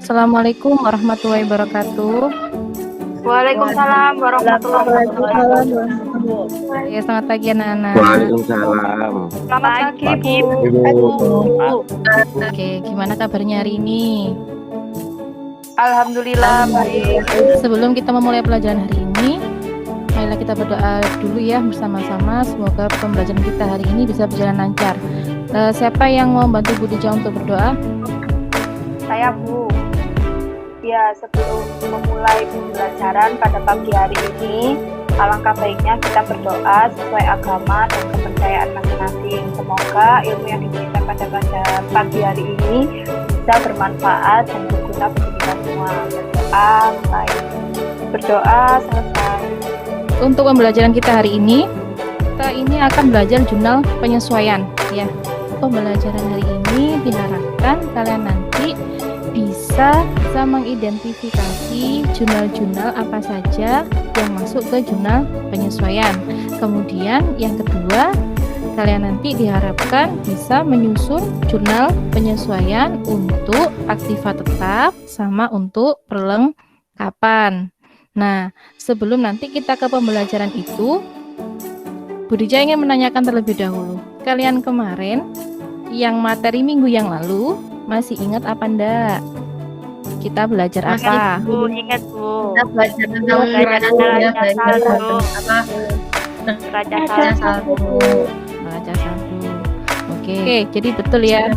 Assalamualaikum warahmatullahi wabarakatuh. Waalaikumsalam warahmatullahi wabarakatuh. Ya, selamat pagi anak-anak. Waalaikumsalam. Selamat pagi, Bu. Oke, gimana kabarnya hari ini? Alhamdulillah baik. Sebelum kita memulai pelajaran hari ini, marilah kita berdoa dulu ya bersama-sama. Semoga pembelajaran kita hari ini bisa berjalan lancar. Siapa yang mau bantu Bu Dija untuk berdoa? Saya, Bu. Ya, sebelum memulai pembelajaran pada pagi hari ini, alangkah baiknya kita berdoa sesuai agama dan kepercayaan masing-masing. Semoga ilmu yang diberikan pada pagi hari ini bisa bermanfaat dan berguna bagi kita semua. Berdoa mulai. Berdoa selesai. Untuk pembelajaran kita hari ini, kita ini akan belajar jurnal penyesuaian ya. Pembelajaran hari ini diharapkan kalian nanti bisa mengidentifikasi jurnal-jurnal apa saja yang masuk ke jurnal penyesuaian. Kemudian yang kedua, kalian nanti diharapkan bisa menyusun jurnal penyesuaian untuk aktiva tetap sama untuk perlengkapan. Nah, sebelum nanti kita ke pembelajaran itu, Bu Dija ingin menanyakan terlebih dahulu. Kalian kemarin yang materi minggu yang lalu masih ingat apa enggak? Kita belajar apa? Bu, ingat, Bu. Kita belajar tentang Neraca saldo. Neraca saldo. Neraca saldo. Oke, jadi betul ya.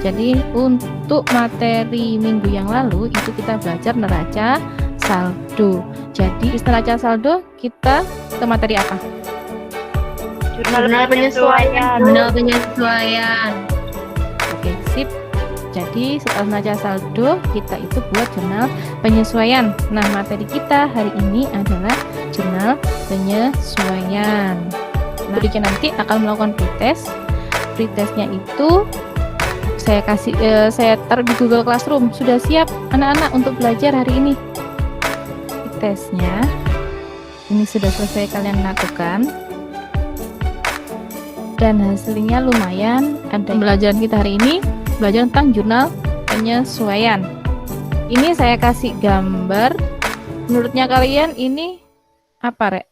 Jadi untuk materi minggu yang lalu itu kita belajar neraca saldo. Jadi di neraca saldo kita ke materi apa? Jurnal penyesuaian. Jurnal penyesuaian. Oke, sip. Jadi setelah neraca saldo kita itu buat jurnal penyesuaian. Nah, materi kita hari ini adalah jurnal penyesuaian. Nah, nanti akan melakukan pretest. Pretestnya itu saya taruh di Google Classroom. Sudah siap anak-anak untuk belajar hari ini? Pretestnya ini sudah selesai kalian lakukan. Dan hasilnya lumayan. Ada pembelajaran kita hari ini belajar tentang jurnal penyesuaian. Ini saya kasih gambar. Menurutnya kalian ini apa, Rek?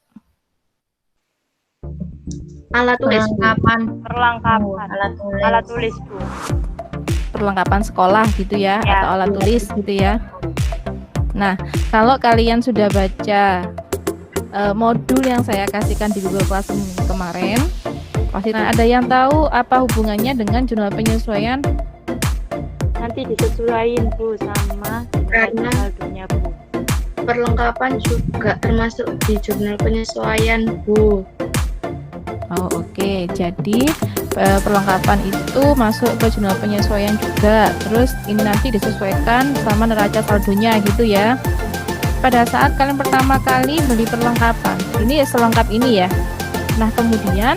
Alat tulis Perlengkapan. Alat tulis, Bu. Perlengkapan sekolah gitu ya, Ya, atau alat tulis gitu ya. Nah, kalau kalian sudah baca modul yang saya kasihkan di Google Classroom kemarin, pasti ada yang tahu apa hubungannya dengan jurnal penyesuaian? Nanti disesuaikan, Bu, sama Karena- saldonya, Bu. perlengkapan juga termasuk di jurnal penyesuaian, Bu. Oh, oke. Jadi perlengkapan itu masuk ke jurnal penyesuaian juga. Terus ini nanti disesuaikan sama neraca saldonya gitu ya. Pada saat kalian pertama kali beli perlengkapan, ini selengkap ini ya. Nah, kemudian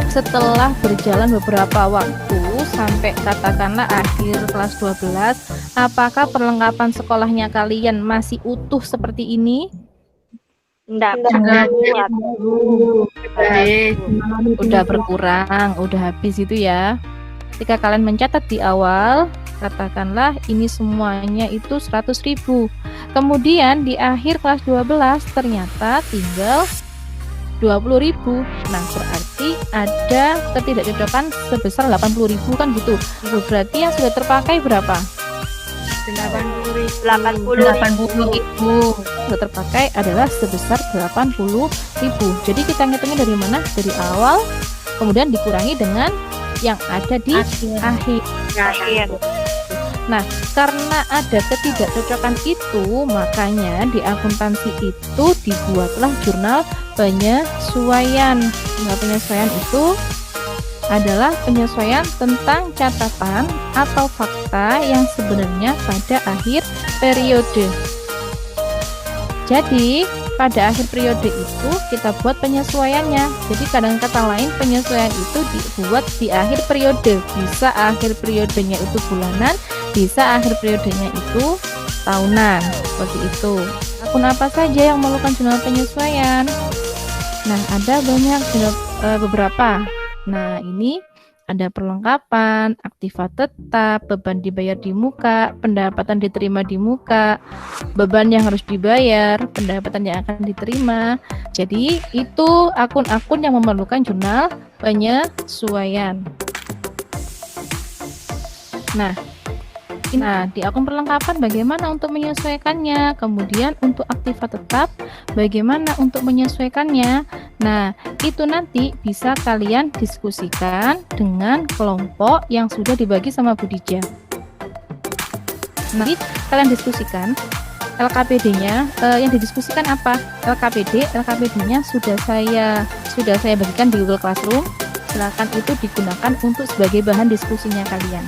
setelah berjalan beberapa waktu sampai katakanlah akhir kelas 12, apakah perlengkapan sekolahnya kalian masih utuh seperti ini? Enggak, Udah berkurang, udah habis itu ya. Ketika kalian mencatat di awal, katakanlah ini semuanya itu 100.000. Kemudian di akhir kelas 12 ternyata tinggal 20.000. Nah, berarti ada ketidakcocokan sebesar 80.000 kan gitu. Berarti yang sudah terpakai berapa? 80.000. Sudah terpakai adalah sebesar 80.000. Jadi kita ngitungnya dari mana? Dari awal, kemudian dikurangi dengan yang ada di akhir. Nah, karena ada ketidakcocokan itu, makanya di akuntansi itu dibuatlah jurnal penyesuaian. Jurnal penyesuaian itu adalah penyesuaian tentang catatan atau fakta yang sebenarnya pada akhir periode. Jadi, pada akhir periode itu kita buat penyesuaiannya. Jadi kadang kata lain penyesuaian itu dibuat di akhir periode. Bisa akhir periodenya itu bulanan, bisa akhir periodenya itu tahunan. Seperti itu. Akun apa saja yang melakukan jurnal penyesuaian? Nah, ada banyak beberapa. Nah, ini ada perlengkapan, aktiva tetap, beban dibayar di muka, pendapatan diterima di muka, beban yang harus dibayar, pendapatan yang akan diterima. Jadi itu akun-akun yang memerlukan jurnal penyesuaian. Nah, di akun perlengkapan bagaimana untuk menyesuaikannya? Kemudian untuk aktiva tetap bagaimana untuk menyesuaikannya? Nah, itu nanti bisa kalian diskusikan dengan kelompok yang sudah dibagi sama Bu Dija. Nanti kalian diskusikan LKPD-nya, yang didiskusikan apa? LKPD-nya sudah saya bagikan di Google Classroom. Silakan itu digunakan untuk sebagai bahan diskusinya kalian.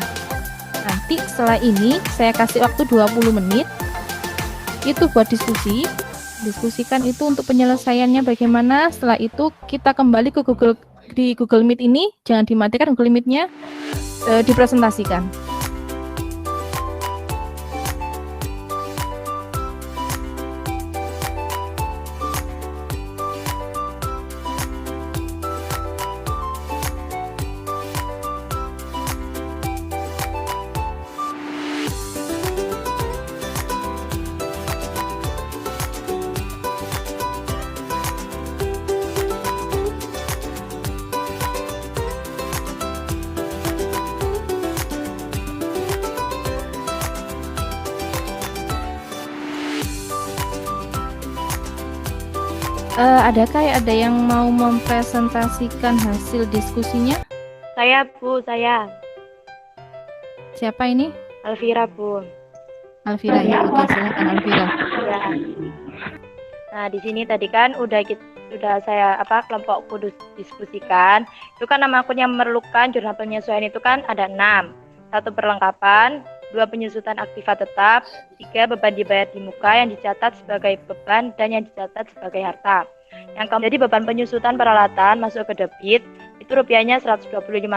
Nanti setelah ini saya kasih waktu 20 menit itu buat diskusikan itu untuk penyelesaiannya bagaimana. Setelah itu kita kembali ke Google Meet ini, jangan dimatikan Google Meet-nya, dipresentasikan. Adakah ada yang mau mempresentasikan hasil diskusinya? Saya, Bu, saya. Siapa ini? Alvira, Bu. Alvira ya. Oke, silakan Alvira. Ya. Nah, di sini tadi kan udah saya kelompokku diskusikan. Itu kan nama akun yang memerlukan jurnal penyesuaian itu kan ada 6. 1 perlengkapan, 2 penyusutan aktiva tetap, 3 beban dibayar di muka yang dicatat sebagai beban dan yang dicatat sebagai harta. Jadi beban penyusutan peralatan masuk ke debit itu rupiahnya 125.000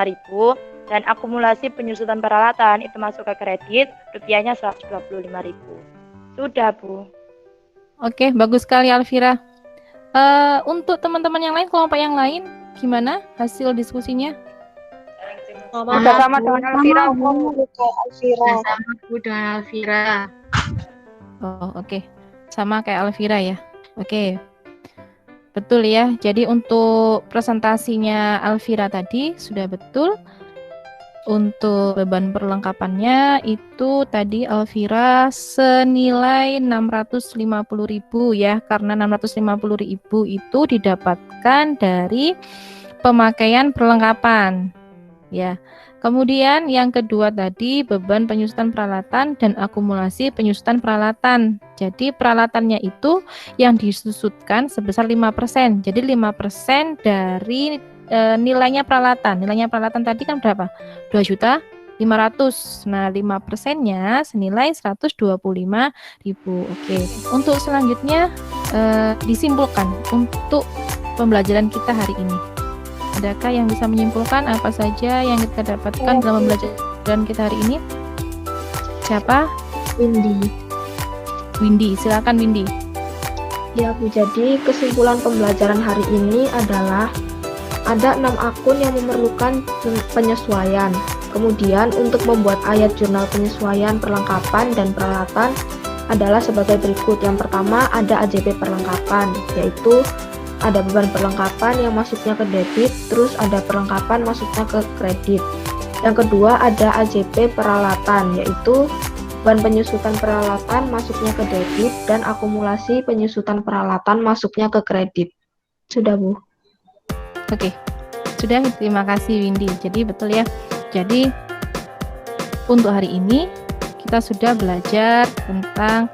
dan akumulasi penyusutan peralatan itu masuk ke kredit rupiahnya 125.000. Sudah, Bu. Oke, bagus sekali Alvira. Untuk teman-teman yang lain, kelompok yang lain, gimana hasil diskusinya? Sudah sama dengan Alvira, Bu. Sama Bu dengan Alvira. Oh, oke. Sama kayak Alvira ya. Oke. Betul ya. Jadi untuk presentasinya Alvira tadi sudah betul. Untuk beban perlengkapannya itu tadi Alvira senilai 650.000 ya. Karena 650.000 itu didapatkan dari pemakaian perlengkapan. Ya. Kemudian yang kedua tadi beban penyusutan peralatan dan akumulasi penyusutan peralatan. Jadi peralatannya itu yang disusutkan sebesar 5%. Jadi 5% dari nilainya peralatan. Nilainya peralatan tadi kan berapa? 2.500.000. Nah, 5%-nya senilai 125.000. Oke. Untuk selanjutnya disimpulkan untuk pembelajaran kita hari ini. Adakah yang bisa menyimpulkan apa saja yang kita dapatkan dalam pembelajaran kita hari ini? Siapa? Windy, silakan Windy. Ya Bu, jadi kesimpulan pembelajaran hari ini adalah ada 6 akun yang memerlukan penyesuaian. Kemudian untuk membuat ayat jurnal penyesuaian perlengkapan dan peralatan adalah sebagai berikut. Yang pertama ada AJP perlengkapan, yaitu ada beban perlengkapan yang masuknya ke debit, terus ada perlengkapan masuknya ke kredit. Yang kedua ada AJP peralatan, yaitu beban penyusutan peralatan masuknya ke debit dan akumulasi penyusutan peralatan masuknya ke kredit. Sudah, Bu. Oke. Sudah, terima kasih Windy. Jadi betul ya. Jadi untuk hari ini kita sudah belajar tentang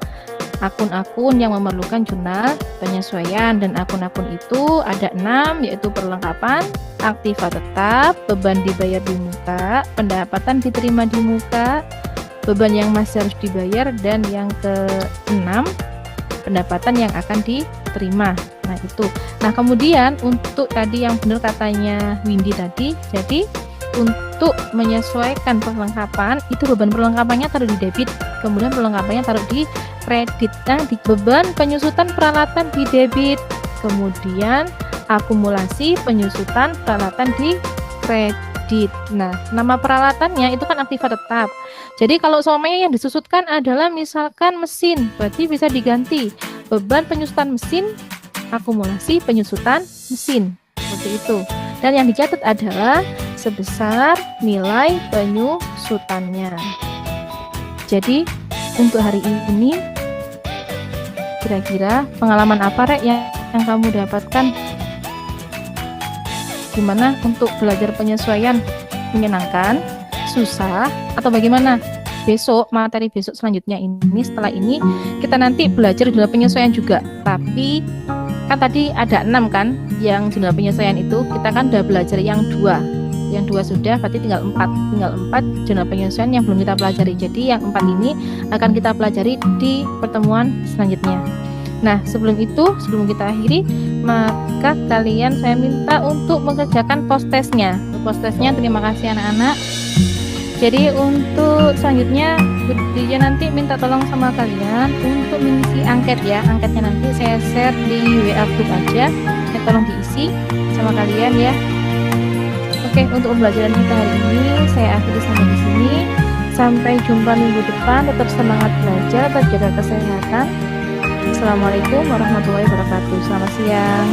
akun-akun yang memerlukan jurnal penyesuaian, dan akun-akun itu ada 6, yaitu perlengkapan, aktiva tetap, beban dibayar di muka, pendapatan diterima di muka, beban yang masih harus dibayar, dan yang ke-6 pendapatan yang akan diterima. Nah itu. Nah kemudian untuk tadi yang benar katanya Windy tadi, jadi untuk menyesuaikan perlengkapan itu beban perlengkapannya taruh di debit, kemudian perlengkapannya taruh di kredit. Nah, di beban penyusutan peralatan di debit, kemudian akumulasi penyusutan peralatan di kredit. kredit. Nah, nama peralatannya itu kan aktiva tetap. Jadi kalau semuanya yang disusutkan adalah misalkan mesin, berarti bisa diganti beban penyusutan mesin, akumulasi penyusutan mesin. Seperti itu. Dan yang dicatat adalah sebesar nilai penyusutannya. Jadi untuk hari ini kira-kira pengalaman apa Rek yang kamu dapatkan? Gimana untuk belajar penyesuaian? Menyenangkan, susah, atau bagaimana? Besok, materi besok selanjutnya ini, setelah ini kita nanti belajar jurnal penyesuaian juga. Tapi kan tadi ada 6 kan yang jurnal penyesuaian itu, kita kan udah belajar yang 2. Yang 2 sudah, berarti tinggal 4 jurnal penyesuaian yang belum kita pelajari. Jadi yang 4 ini akan kita pelajari di pertemuan selanjutnya. Nah, sebelum kita akhiri, maka kalian saya minta untuk mengerjakan post-testnya. Post-testnya terima kasih anak-anak. Jadi untuk selanjutnya Budia nanti minta tolong sama kalian untuk mengisi angket ya. Angketnya nanti saya share di WA group aja. Tolong diisi sama kalian ya. Oke, untuk pembelajaran kita hari ini saya akhiri sampai di sini. Sampai jumpa minggu depan. Tetap semangat belajar, tetap jaga kesehatan. Assalamualaikum warahmatullahi wabarakatuh. Selamat siang.